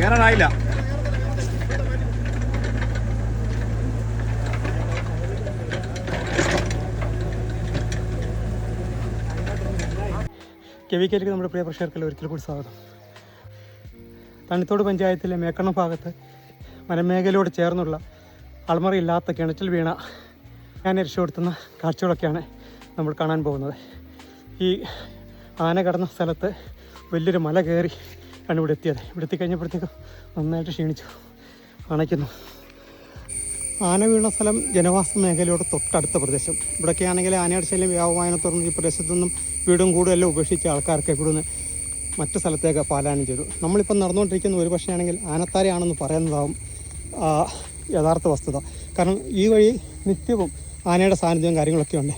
കയറാനായില്ല. കെവിക്കേലേക്ക് നമ്മുടെ പ്രിയ പ്രേക്ഷകർക്കെല്ലാം ഒരിക്കൽ കൂടി സ്വാഗതം. തണ്ണിത്തോട് പഞ്ചായത്തിലെ മേക്കണ്ണ ഭാഗത്ത് വനമേഖലയോട് ചേർന്നുള്ള അൾമറയില്ലാത്ത കിണറ്റിൽ വീണ ഞാൻ രക്ഷപ്പെടുത്തുന്ന കാഴ്ചകളൊക്കെയാണ് നമ്മൾ കാണാൻ പോകുന്നത്. ഈ ആന കടന്ന സ്ഥലത്ത് വലിയൊരു മല കയറി ആണ് ഇവിടെ എത്തിയത്. ഇവിടെ എത്തിക്കഴിഞ്ഞപ്പോഴത്തേക്കും നന്നായിട്ട് ക്ഷീണിച്ചു, അണയ്ക്കുന്നു. ആന വീണ സ്ഥലം ജനവാസ മേഖലയോട് തൊട്ടടുത്ത പ്രദേശം. ഇവിടെയൊക്കെ ആണെങ്കിൽ ആനയുടെ ശല്യം വ്യാപകമായതിനെ തുടർന്ന് ഈ പ്രദേശത്തുനിന്നും വീടും കൂടുമെല്ലാം ഉപേക്ഷിച്ച ആൾക്കാർക്ക് ഇവിടുന്ന് മറ്റു സ്ഥലത്തേക്ക് പലായനം ചെയ്തു. നമ്മളിപ്പം നടന്നുകൊണ്ടിരിക്കുന്ന ഒരു പക്ഷേ ആണെങ്കിൽ ആനത്താരയാണെന്ന് പറയുന്നതാവും യഥാർത്ഥ വസ്തുത. കാരണം ഈ വഴി നിത്യവും ആനയുടെ സാന്നിധ്യവും കാര്യങ്ങളൊക്കെ ഉണ്ട്.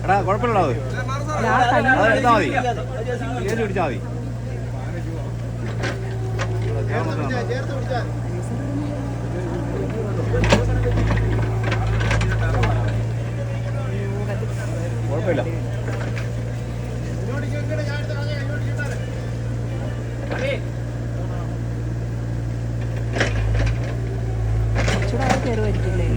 എടാ കുഴപ്പമില്ലടാ, അത് എടുത്താൽ മതി, കയറി പിടിച്ചാൽ മതി. കുഴപ്പമില്ല. കയറുമായിരിക്കില്ലേ?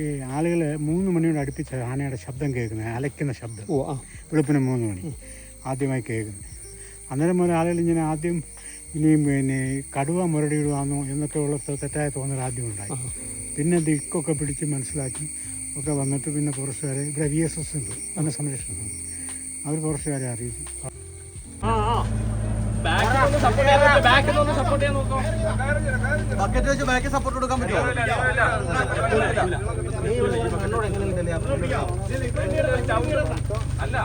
ഈ ആളുകൾ 3 മണിയോട് അടുപ്പിച്ച് ആനയുടെ ശബ്ദം കേൾക്കുന്നത്, അലയ്ക്കുന്ന ശബ്ദം. വെളുപ്പിന് 3 മണി ആദ്യമായി കേൾക്കുന്നത്. അന്നേരം മുതൽ ആളുകൾ ഇങ്ങനെ ആദ്യം ഇനിയും കടുവ മുരടിയിടുവാന്നോ എന്നൊക്കെ ഉള്ള തെറ്റായ തോന്നൽ ആദ്യം ഉണ്ടായി. പിന്നെ ദിക്കൊക്കെ പിടിച്ച് മനസ്സിലാക്കി ഒക്കെ വന്നിട്ട് പിന്നെ ഫോറസ്റ്റുകാരെ, ഇവിടെ VSS ഉണ്ട്, വനസംരക്ഷണം, അവർ ഫോറസ്റ്റുകാരെ അറിയിച്ചു. സപ്പോർട്ട് കൊടുക്കാൻ പറ്റുമോ? അല്ല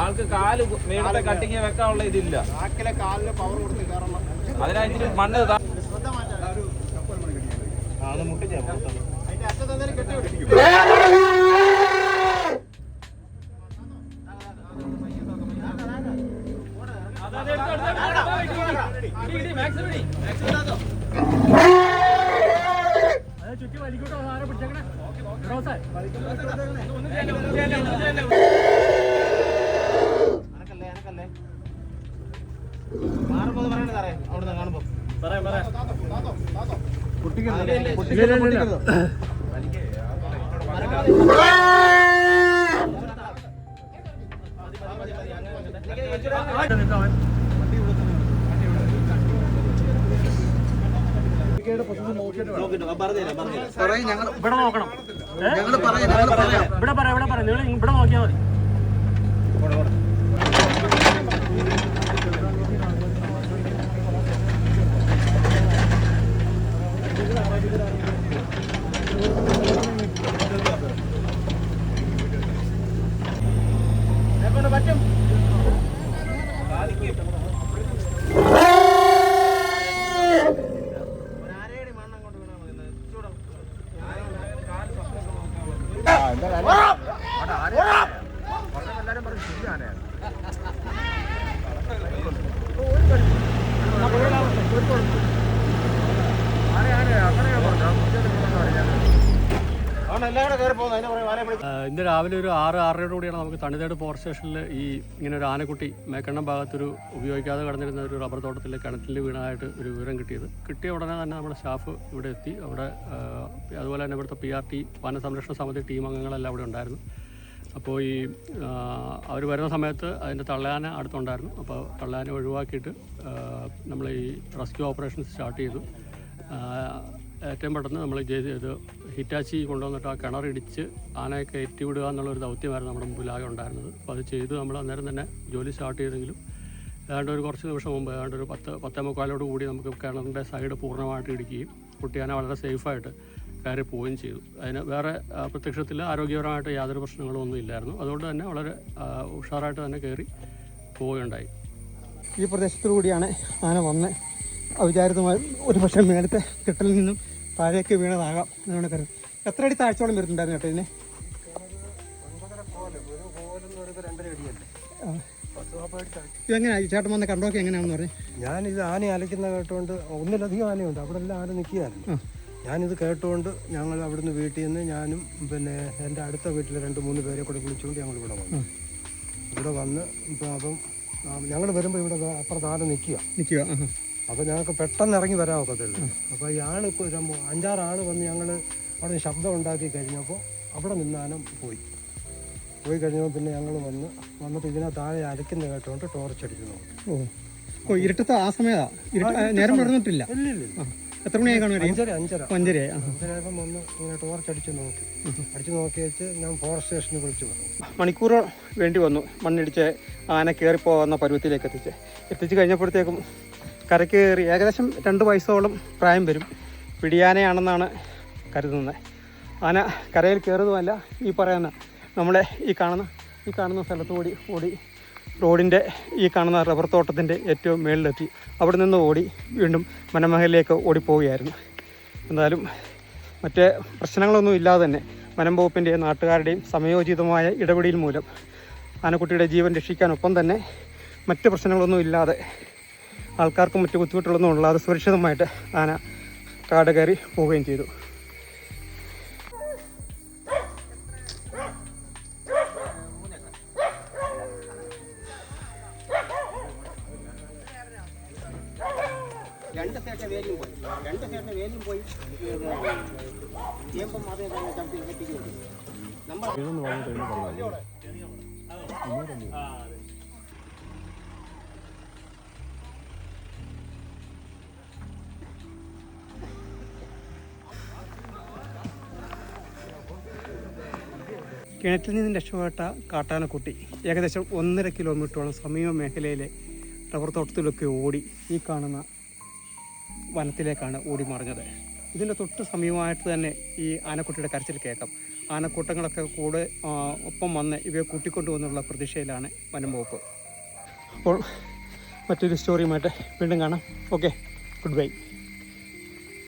ആൾക്ക് കാല് മേളത്തെ കട്ടിങ് വെക്കാനുള്ള ഇതില്ല. അതിനകത്ത് മണ്ണ് ചുറ്റി വലിക്കൂട്ടോ, സാറെ പിടിച്ചേക്കണേ. ഇവിടെ നോക്കണം, ഇവിടെ പറയാം, നിങ്ങൾ ഇവിടെ നോക്കിയാൽ മതി. പറ്റും. ഇന്ന് രാവിലെ ഒരു 6-6:30 കൂടിയാണ് നമുക്ക് തണിതേട് പവർ സ്റ്റേഷനിൽ ഇങ്ങനെ ഒരു ആനക്കുട്ടി മേക്കണ്ണം ഭാഗത്തൊരു ഉപയോഗിക്കാതെ കടന്നിരുന്ന ഒരു റബ്ബർ തോട്ടത്തിലെ കിണറ്റിൽ വീണായിട്ട് ഒരു വിവരം കിട്ടിയത്. കിട്ടിയ ഉടനെ തന്നെ നമ്മുടെ സ്റ്റാഫ് ഇവിടെ എത്തി. അവിടെ അതുപോലെ തന്നെ ഇവിടുത്തെ PRT വന സംരക്ഷണ സമിതി ടീം അംഗങ്ങളെല്ലാം അവിടെ ഉണ്ടായിരുന്നു. അപ്പോൾ അവർ വരുന്ന സമയത്ത് അതിൻ്റെ തള്ളയാന അടുത്തുണ്ടായിരുന്നു. അപ്പോൾ തള്ളയാനെ ഒഴിവാക്കിയിട്ട് നമ്മൾ റെസ്ക്യൂ ഓപ്പറേഷൻസ് സ്റ്റാർട്ട് ചെയ്തു. ഏറ്റവും പെട്ടെന്ന് നമ്മൾ ഇത് ഹിറ്റാച്ചി കൊണ്ടുവന്നിട്ട് ആ കിണറിടിച്ച് ആനയെ കയറ്റി വിടുക എന്നുള്ളൊരു ദൗത്യമായിരുന്നു നമ്മുടെ മുമ്പിലാകെ ഉണ്ടായിരുന്നത്. അപ്പോൾ അത് ചെയ്ത് നമ്മൾ അന്നേരം തന്നെ ജോലി സ്റ്റാർട്ട് ചെയ്തെങ്കിലും ഏതാണ്ട് ഒരു കുറച്ച് നിമിഷം മുമ്പ് ഏതാണ്ട് ഒരു 10-10:45 കൂടി നമുക്ക് കിണറിൻ്റെ സൈഡ് പൂർണ്ണമായിട്ട് ഇടിക്കുകയും കുട്ടിയാന വളരെ സേഫായിട്ട് കയറി പോവുകയും ചെയ്തു. അതിന് വേറെ പ്രത്യക്ഷത്തിൽ ആരോഗ്യപരമായിട്ട് യാതൊരു പ്രശ്നങ്ങളും ഒന്നും ഇല്ലായിരുന്നു. അതുകൊണ്ട് തന്നെ വളരെ ഉഷാറായിട്ട് തന്നെ കയറി പോവുകയുണ്ടായി. ഈ പ്രദേശത്തുകൂടിയാണ് ആന വന്ന് അവിചാരിതമായി ഒരു പക്ഷേ മേലത്തെ കെട്ടലിൽ നിന്നും താഴേക്ക് വീണതാകാം എന്നാണ് കരുതുന്നത്. എത്ര അടി താഴ്ചയോളം വരുന്നുണ്ടായിരുന്നു കേട്ടോ ഇതിനെ? ഇതെങ്ങനെയാണ് ചേട്ടൻ വന്ന് കണ്ടോക്കെ എങ്ങനെയാണെന്ന് പറഞ്ഞു? ഞാനിത് ആന അലയ്ക്കുന്ന കേട്ടുകൊണ്ട് ഒന്നിലധികം ആനയുണ്ട്, അവിടെ എല്ലാം ആന നിൽക്കുകയായിരുന്നു. ഞാനിത് കേട്ടുകൊണ്ട് ഞങ്ങൾ അവിടുന്ന് വീട്ടിൽ നിന്ന് ഞാനും പിന്നെ എൻ്റെ അടുത്ത വീട്ടിലെ 2-3 പേരെ കൂടെ വിളിച്ചുകൊണ്ട് ഞങ്ങൾ ഇവിടെ വന്നു. ഇവിടെ വന്ന് ഇപ്പം അപ്പം ഞങ്ങൾ വരുമ്പോൾ ഇവിടെ അപ്പുറത്ത് ആന നിൽക്കുക. അപ്പോൾ ഞങ്ങൾക്ക് പെട്ടെന്ന് ഇറങ്ങി വരാൻ ഒക്കത്തില്ല. അപ്പോൾ ഈ ആൾ 5-6 ആൾ വന്ന് ഞങ്ങൾ അവിടെ ശബ്ദം ഉണ്ടാക്കി കഴിഞ്ഞപ്പോൾ അവിടെ നിന്നാനം പോയി കഴിഞ്ഞപ്പോൾ പിന്നെ ഞങ്ങൾ വന്നിട്ട് ഇതിനെ താഴെ അരയ്ക്കുന്ന കേട്ടുകൊണ്ട് ടോർച്ച് അടിച്ചു നോക്കി. ഇരുട്ടത്ത് ആ സമയത്താ നേരം പറഞ്ഞിട്ടില്ല. ഇല്ല. എത്ര മണിയായി കാണും? 5:30 വന്ന് ഇങ്ങനെ ടോർച്ച് അടിച്ചു നോക്കി വെച്ച് ഞാൻ ഫോറസ്റ്റ് സ്റ്റേഷനിൽ വിളിച്ചു പറഞ്ഞു. മണിക്കൂർ വേണ്ടി വന്നു മണ്ണിടിച്ച് ആന കയറിപ്പോകുന്ന പരുവത്തിലേക്ക് എത്തിച്ച് കഴിഞ്ഞപ്പോഴത്തേക്കും കരയ്ക്ക് കയറി. ഏകദേശം 2 വയസ്സോളം പ്രായം വരും. പിടിയാനയാണെന്നാണ് കരുതുന്നത്. ആന കരയിൽ കയറുന്നതുമല്ല, ഈ പറയുന്ന നമ്മുടെ ഈ കാണുന്ന സ്ഥലത്തുകൂടി ഓടി റോഡിൻ്റെ ഈ കാണുന്ന റബ്ബർ തോട്ടത്തിൻ്റെ ഏറ്റവും മുകളിലെത്തി. അവിടെ നിന്ന് ഓടി വീണ്ടും വനമേഖലയിലേക്ക് ഓടിപ്പോവുകയായിരുന്നു. എന്തായാലും മറ്റ് പ്രശ്നങ്ങളൊന്നും ഇല്ലാതെ തന്നെ വനം വകുപ്പിൻ്റെയും നാട്ടുകാരുടെയും സമയോചിതമായ ഇടപെടൽ മൂലം ആനക്കുട്ടിയുടെ ജീവൻ രക്ഷിക്കാനൊപ്പം തന്നെ മറ്റ് പ്രശ്നങ്ങളൊന്നും ഇല്ലാതെ ആൾക്കാർക്കും മറ്റ് ബുദ്ധിമുട്ടുകളൊന്നും ഇല്ലാതെ സുരക്ഷിതമായിട്ട് ആന കാട് കയറി പോവുകയും ചെയ്തു. രണ്ട് സൈഡിലെ വേലിയും പോയി ചേമ്പം അതേ തന്നെ ചവിട്ടി കെട്ടിക്കുന്നു. കിണറ്റിൽ നിന്ന് രക്ഷപ്പെട്ട കാട്ടാനക്കുട്ടി ഏകദേശം 1.5 കിലോമീറ്ററോളം സമീപ മേഖലയിലെ റബ്ബർ തോട്ടത്തിലൊക്കെ ഓടി ഈ കാണുന്ന വനത്തിലേക്കാണ് ഓടി മറിഞ്ഞത്. ഇതിൻ്റെ തൊട്ട് സമീപമായിട്ട് തന്നെ ഈ ആനക്കുട്ടിയുടെ കരച്ചിൽ കേൾക്കാം. ആനക്കൂട്ടങ്ങളൊക്കെ കൂടെ ഒപ്പം വന്ന് ഇവയെ കൂട്ടിക്കൊണ്ടുവന്നുള്ള പ്രതീക്ഷയിലാണ് വനം വകുപ്പ്. അപ്പോൾ മറ്റൊരു സ്റ്റോറിയുമായിട്ട് വീണ്ടും കാണാം. Okay, good bye.